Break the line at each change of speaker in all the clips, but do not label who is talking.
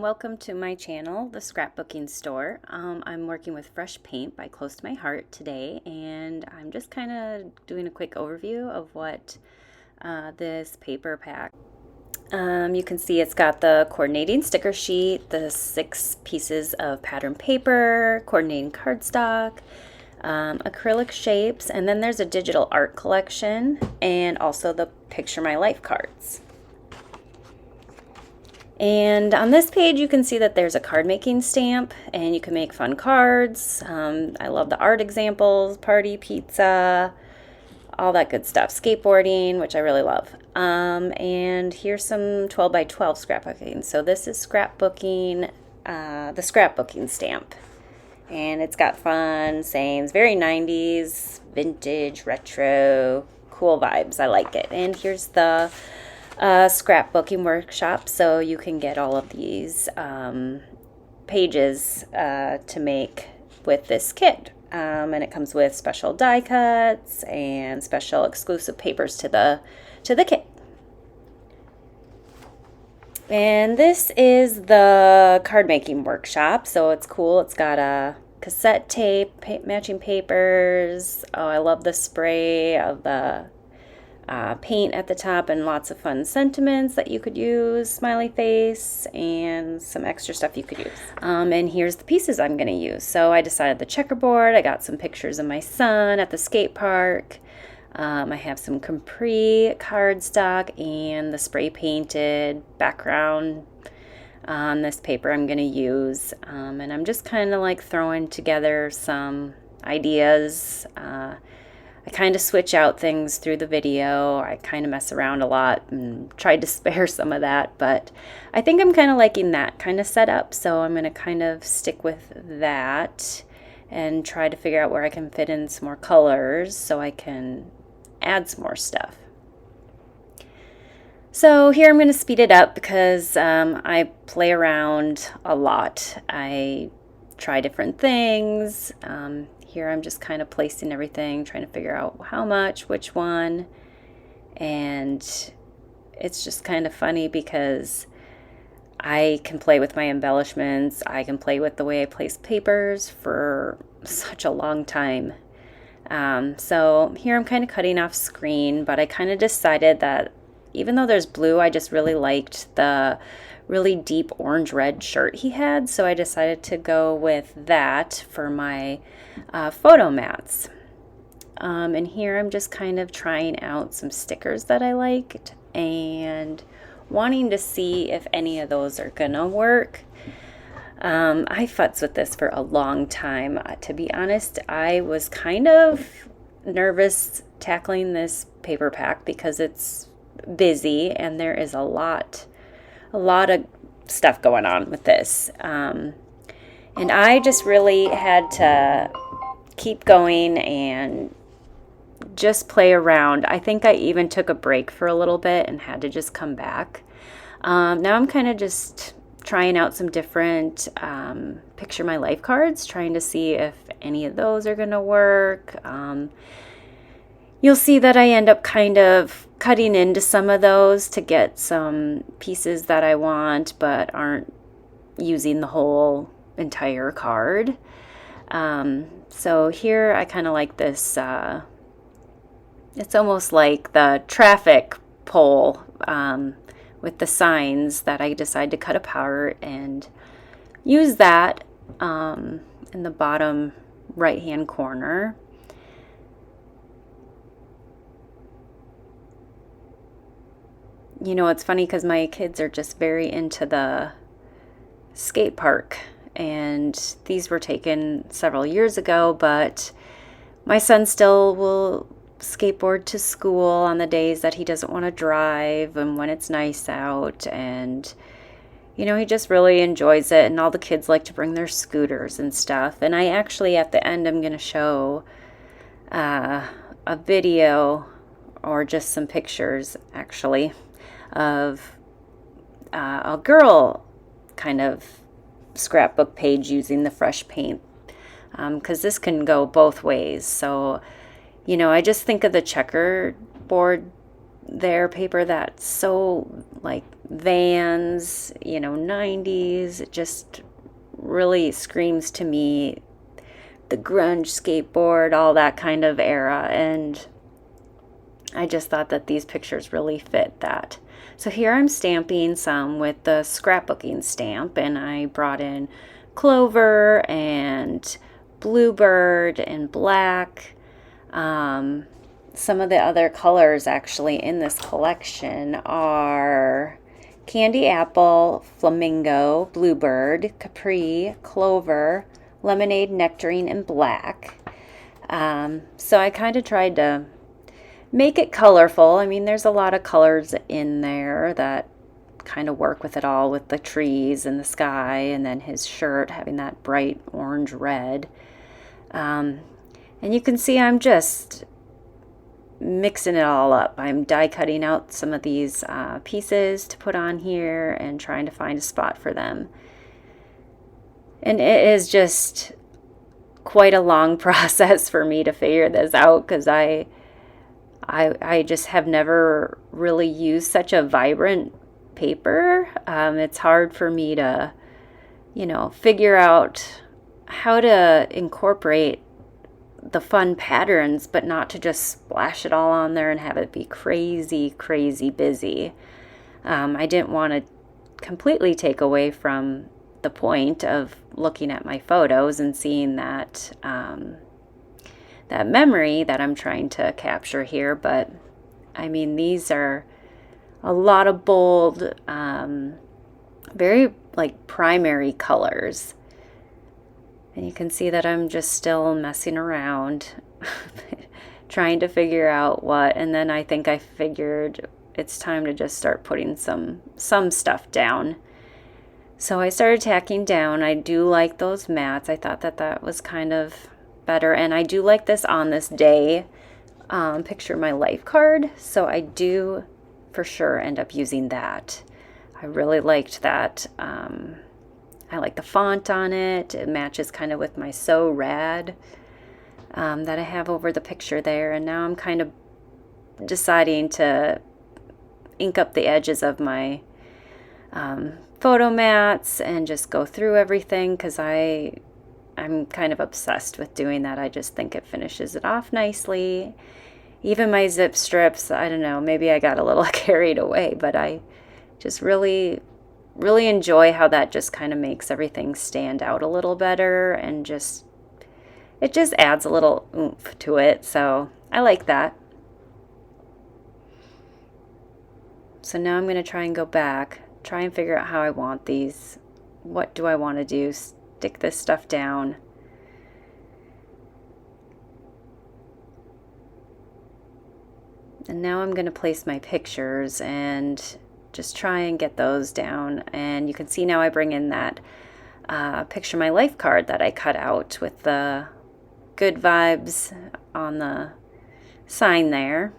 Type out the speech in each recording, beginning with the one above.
Welcome to my channel, the Scrapbooking Store. I'm working with Fresh Paint by Close to My Heart today, and I'm just kind of doing a quick overview of what this paper pack. You can see it's got the coordinating sticker sheet, the 6 pieces of pattern paper, coordinating cardstock, acrylic shapes, and then there's a digital art collection and also the Picture My Life cards. And on this page you can see that there's a card making stamp and you can make fun cards. I love the art examples, party, pizza, all that good stuff. Skateboarding, which I really love. And here's some 12 by 12 scrapbooking. So this is scrapbooking, the scrapbooking stamp. And it's got fun sayings, very 90s, vintage, retro, cool vibes. I like it. And here's the scrapbooking workshop, so you can get all of these pages to make with this kit. And it comes with special die cuts and special exclusive papers to the kit. And this is the card making workshop, so it's cool. It's got a cassette tape, matching papers. Oh, I love the spray of the paint at the top and lots of fun sentiments that you could use, smiley face, and some extra stuff you could use. And here's the pieces I'm going to use. So I decided the checkerboard. I got some pictures of my son at the skate park. I have some Capri cardstock and the spray painted background on this paper I'm going to use. And I'm just kind of like throwing together some ideas. I kind of switch out things through the video. I kind of mess around a lot and tried to spare some of that, but I think I'm kind of liking that kind of setup, so I'm going to kind of stick with that and try to figure out where I can fit in some more colors so I can add some more stuff. So here I'm going to speed it up because I play around a lot. I try different things. Here I'm just kind of placing everything, trying to figure out how much, which one, and it's just kind of funny because I can play with my embellishments, I can play with the way I place papers for such a long time. So here I'm kind of cutting off screen, but I kind of decided that even though there's blue, I just really liked the really deep orange-red shirt he had, so I decided to go with that for my photo mats. And here I'm just kind of trying out some stickers that I liked and wanting to see if any of those are gonna work. I futzed with this for a long time. To be honest, I was kind of nervous tackling this paper pack because it's busy and there is a lot of stuff going on with this. And I just really had to keep going and just play around. I think I even took a break for a little bit and had to just come back. Now I'm kind of just trying out some different Picture My Life cards, trying to see if any of those are going to work. You'll see that I end up kind of cutting into some of those to get some pieces that I want but aren't using the whole entire card. So here I kind of like this, it's almost like the traffic pole with the signs that I decided to cut apart and use that in the bottom right hand corner. You know, it's funny because my kids are just very into the skate park, and these were taken several years ago, but my son still will skateboard to school on the days that he doesn't want to drive and when it's nice out, and you know, he just really enjoys it, and all the kids like to bring their scooters and stuff. And I actually at the end I'm going to show a video or just some pictures actually of a girl kind of scrapbook page using the Fresh Paint, because this can go both ways. So, you know, I just think of the checkerboard their paper that's so like Vans, 90s. It just really screams to me the grunge skateboard, all that kind of era. And I just thought that these pictures really fit that. So here I'm stamping some with the scrapbooking stamp, and I brought in Clover and Bluebird and black. Some of the other colors actually in this collection are Candy Apple, Flamingo, Bluebird, Capri, Clover, Lemonade, Nectarine, and black. So I kind of tried to make it colorful. I mean, there's a lot of colors in there that kind of work with it all, with the trees and the sky, and then his shirt having that bright orange red. And you can see I'm just mixing it all up. I'm die cutting out some of these pieces to put on here and trying to find a spot for them. And it is just quite a long process for me to figure this out, because I just have never really used such a vibrant paper. It's hard for me to, figure out how to incorporate the fun patterns, but not to just splash it all on there and have it be crazy, crazy busy. I didn't want to completely take away from the point of looking at my photos and seeing that that memory that I'm trying to capture here. But I mean, these are a lot of bold, very like primary colors. And you can see that I'm just still messing around, trying to figure out what, and then I think I figured it's time to just start putting some stuff down. So I started tacking down. I do like those mats. I thought that was kind of better, and I do like this on this day picture my life card, so I do for sure end up using that. I really liked that. I like the font on it. It matches kind of with my So Rad that I have over the picture there. And now I'm kind of deciding to ink up the edges of my photo mats and just go through everything, because I'm kind of obsessed with doing that. I just think it finishes it off nicely. Even my zip strips, I don't know, maybe I got a little carried away, but I just really enjoy how that just kind of makes everything stand out a little better, and it just adds a little oomph to it. So I like that. So now I'm going to try and go back, try and figure out how I want these. What do I want to do? Stick this stuff down. And now I'm going to place my pictures and just try and get those down. And you can see now I bring in that picture my life card that I cut out with the good vibes on the sign there.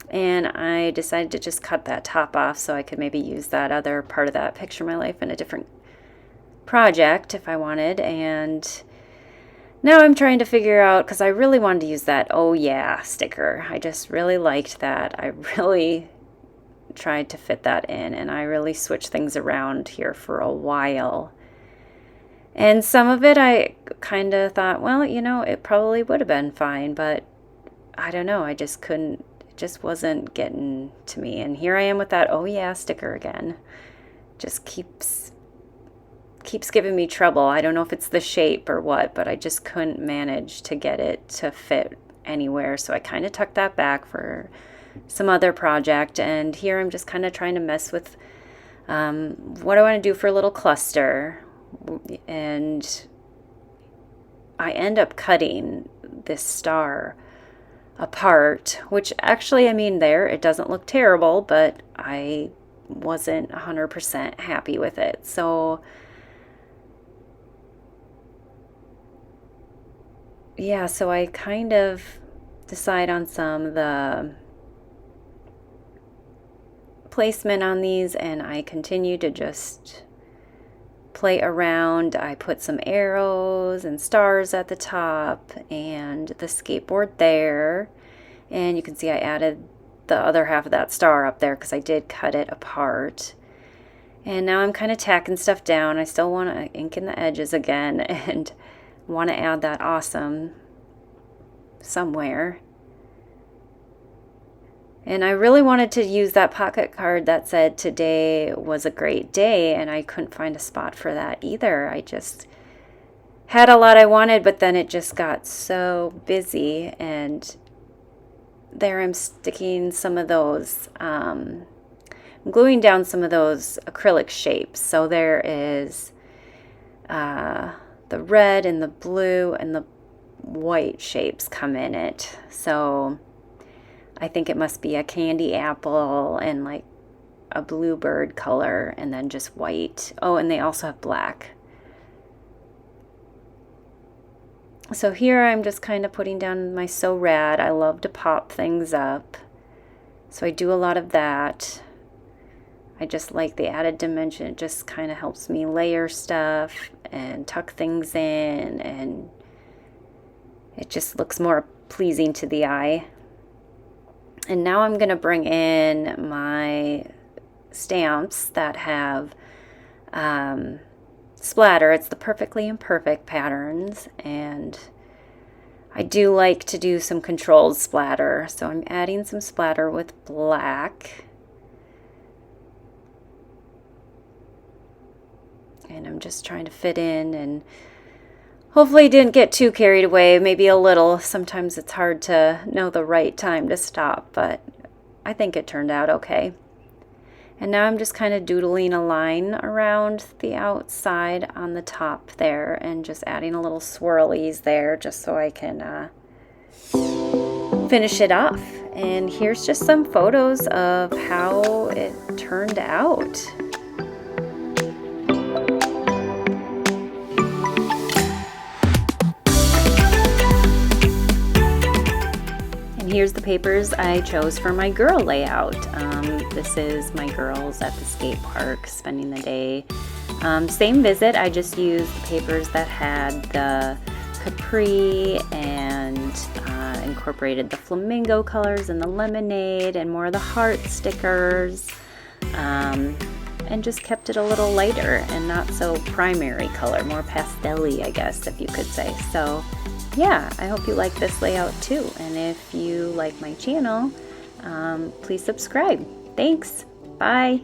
And I decided to just cut that top off so I could maybe use that other part of that picture my life in a different project if I wanted. And now I'm trying to figure out, because I really wanted to use that "Oh yeah" sticker. I just really liked that. I really tried to fit that in, and I really switched things around here for a while. And some of it I kind of thought, well, it probably would have been fine, but I don't know. I just couldn't, it just wasn't getting to me. And here I am with that "Oh yeah" sticker again. Just keeps giving me trouble. I don't know if it's the shape or what, but I just couldn't manage to get it to fit anywhere. So I kind of tucked that back for some other project. And here I'm just kind of trying to mess with what I want to do for a little cluster. And I end up cutting this star apart, which actually, I mean, it doesn't look terrible, but I wasn't 100% happy with it. So yeah, so I kind of decide on some of the placement on these, and I continue to just play around. I put some arrows and stars at the top and the skateboard there. And you can see I added the other half of that star up there because I did cut it apart. And now I'm kind of tacking stuff down. I still want to ink in the edges again and want to add that awesome somewhere. And I really wanted to use that pocket card that said today was a great day, and I couldn't find a spot for that either. I just had a lot I wanted, but then it just got so busy, and there I'm sticking some of those, I'm gluing down some of those acrylic shapes. So there is the red and the blue and the white shapes come in it. So I think it must be a candy apple and like a bluebird color and then just white. Oh, and they also have black. So here I'm just kind of putting down my So Rad. I love to pop things up. So I do a lot of that. I just like the added dimension. It just kind of helps me layer stuff and tuck things in, and it just looks more pleasing to the eye. And now I'm going to bring in my stamps that have splatter. It's the Perfectly Imperfect patterns, and I do like to do some controlled splatter. So I'm adding some splatter with black. And I'm just trying to fit in, and hopefully didn't get too carried away, maybe a little. Sometimes it's hard to know the right time to stop, but I think it turned out okay. And now I'm just kind of doodling a line around the outside on the top there and just adding a little swirlies there just so I can finish it off. And here's just some photos of how it turned out. Here's the papers I chose for my girl layout. This is my girls at the skate park spending the day. Same visit, I just used the papers that had the Capri and incorporated the Flamingo colors and the lemonade and more of the heart stickers, and just kept it a little lighter and not so primary color, more pastel-y, I guess, if you could say. So yeah, I hope you like this layout too. And if you like my channel, please subscribe. Thanks. Bye.